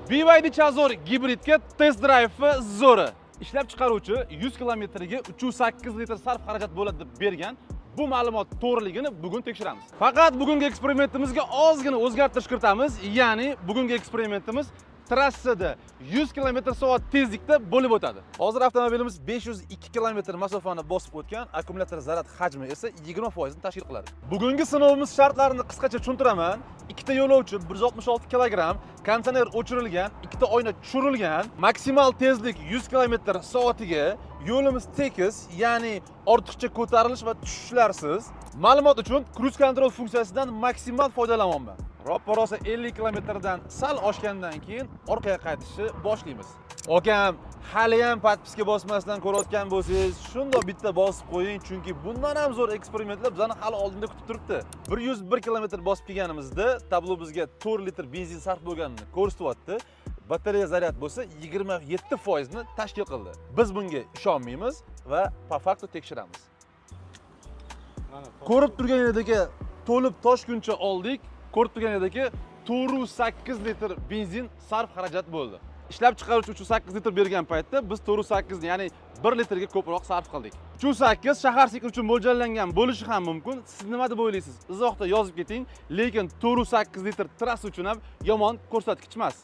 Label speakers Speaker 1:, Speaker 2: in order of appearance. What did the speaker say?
Speaker 1: BYD Chazor gibridga test drive zo'ri. Ishlab chiqaruvchi 100 kilometrga 308 litr sarf xarajat bo'ladi deb bergan bu ma'lumot to'g'riligini bugun tekshiramiz. Faqat bugungi eksperimentimizga ozgina o'zgartirish kiritamiz, ya'ni bugungi eksperimentimiz trassada 100 km/soat tezlikda bo'lib o'tadi. Hozir avtomobilimiz 502 km masofani bosib o'tgan, akkumulyator zarar hajmi esa 20% ni tashkil qiladi. Bugungi sinovimiz shartlarini qisqacha tushuntiraman. Ikkita yo'lovchi 166 kg, konditsioner o'chirilgan, ikkita oyna tushirilgan, maksimal tezlik 100 km/soatiga, yo'limiz tekis, ya'ni ortiqcha ko'tarilish va tushishlarsiz. Ma'lumot uchun cruise control funksiyasidan maksimal foydalanyapman. Roppa-rosa 50 km dan sal oshgandan keyin orqaga qaytishni boshlaymiz. Okam, hali ham podpiska bosmasdan ko'rayotgan bo'lsangiz, shundoq bitta bosib qo'ying, chunki bundan ham zo'r eksperimentlar bizani hali oldinda kutib turibdi. 101 km bosib kelganimizda tablo bizga 4 litr benzin sarf bo'lganini ko'rsatyapti. Batareya zaryad bo'lsa 27% ni tashkil qildi. Biz bunga ishonmaymiz va po faktu tekshiramiz. Ko'rib turganingizdek, to'lib toshguncha oldik. Ko'rib turganingizdek, 408 litr benzin sarf xarajat bo'ldi. Ishlab chiqaruvchi 308 litr bergan paytda biz 408 ni, ya'ni 1 litrga ko'proq sarf qildik. 308 shahar sikl uchun mo'ljallangan bo'lishi ham mumkin. Siz nima deb o'ylaysiz? Izohda yozib keting, lekin 408 litr trassa uchun ham yomon ko'rsatkich emas.